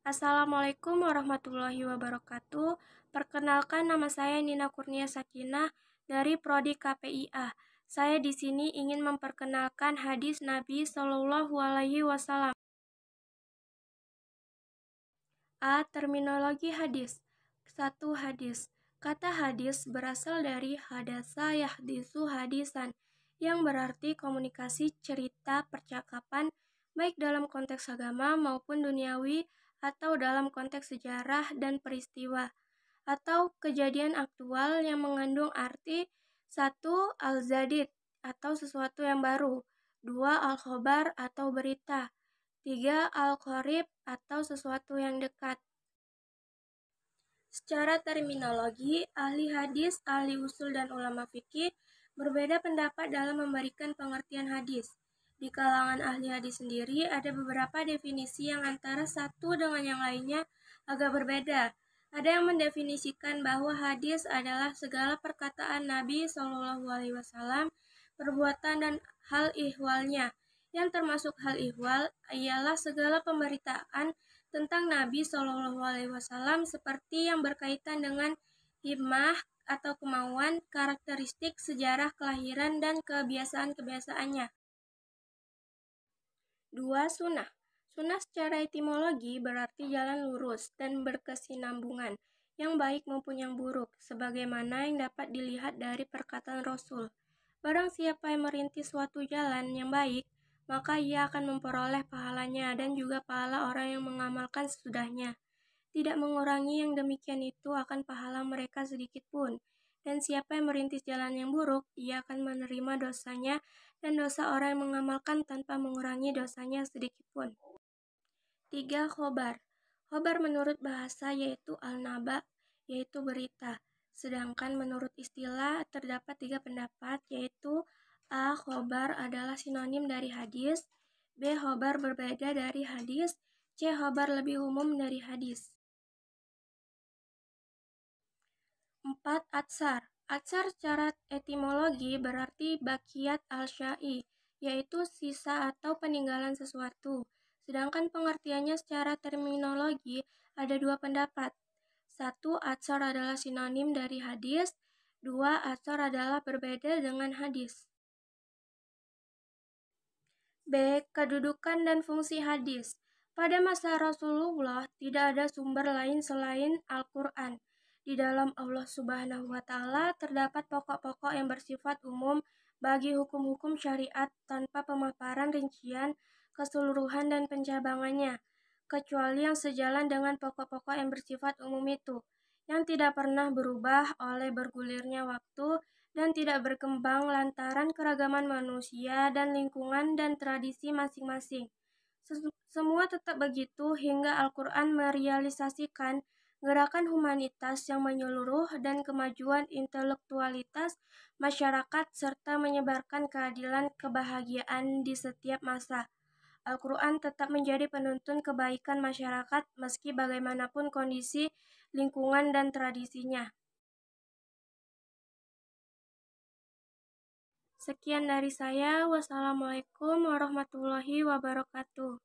Assalamualaikum warahmatullahi wabarakatuh. Perkenalkan, nama saya Nina Kurnia Sakinah dari Prodi KPIA. Saya di sini ingin memperkenalkan hadis Nabi Shallallahu Alaihi Wasallam. A. Terminologi hadis. 1. Hadis. Kata hadis berasal dari hadasa yahdisu hadisan, yang berarti komunikasi, cerita, percakapan, baik dalam konteks agama maupun duniawi atau dalam konteks sejarah dan peristiwa, atau kejadian aktual yang mengandung arti 1. Al-Jadid atau sesuatu yang baru, 2. Al-Khobar atau berita, 3. Al-Qorib atau sesuatu yang dekat. Secara terminologi, ahli hadis, ahli usul, dan ulama fikih berbeda pendapat dalam memberikan pengertian hadis. Di kalangan ahli hadis sendiri ada beberapa definisi yang antara satu dengan yang lainnya agak berbeda. Ada yang mendefinisikan bahwa hadis adalah segala perkataan Nabi Shallallahu Alaihi Wasallam, perbuatan dan hal ihwalnya. Yang termasuk hal ihwal ialah segala pemberitaan tentang Nabi Shallallahu Alaihi Wasallam seperti yang berkaitan dengan himmah atau kemauan, karakteristik, sejarah kelahiran, dan kebiasaan-kebiasaannya. 2. Sunnah. Sunnah secara etimologi berarti jalan lurus dan berkesinambungan, yang baik maupun yang buruk, sebagaimana yang dapat dilihat dari perkataan Rasul. Barang siapa yang merintis suatu jalan yang baik, maka ia akan memperoleh pahalanya dan juga pahala orang yang mengamalkan sesudahnya. Tidak mengurangi yang demikian itu akan pahala mereka sedikit pun. Dan siapa yang merintis jalan yang buruk, ia akan menerima dosanya dan dosa orang yang mengamalkan tanpa mengurangi dosanya sedikit pun. 3. Khobar. Khobar menurut bahasa yaitu al-naba, yaitu berita. Sedangkan menurut istilah terdapat 3 pendapat, yaitu A. Khobar adalah sinonim dari hadis, B. Khobar berbeda dari hadis, C. Khobar lebih umum dari hadis. 4. Atsar. Atsar secara etimologi berarti bakiyat al-syai, yaitu sisa atau peninggalan sesuatu. Sedangkan pengertiannya secara terminologi ada 2 pendapat. 1. Atsar adalah sinonim dari hadis. 2. Atsar adalah berbeda dengan hadis. B. Kedudukan dan fungsi hadis. Pada masa Rasulullah tidak ada sumber lain selain Al-Quran. Di dalam Allah Subhanahu wa Ta'ala terdapat pokok-pokok yang bersifat umum bagi hukum-hukum syariat tanpa pemaparan rincian, keseluruhan, dan pencabangannya, kecuali yang sejalan dengan pokok-pokok yang bersifat umum itu, yang tidak pernah berubah oleh bergulirnya waktu dan tidak berkembang lantaran keragaman manusia dan lingkungan dan tradisi masing-masing. Semua tetap begitu hingga Al-Quran merealisasikan gerakan humanitas yang menyeluruh dan kemajuan intelektualitas masyarakat serta menyebarkan keadilan kebahagiaan di setiap masa. Al-Quran tetap menjadi penuntun kebaikan masyarakat meski bagaimanapun kondisi, lingkungan, dan tradisinya. Sekian dari saya. Wassalamualaikum warahmatullahi wabarakatuh.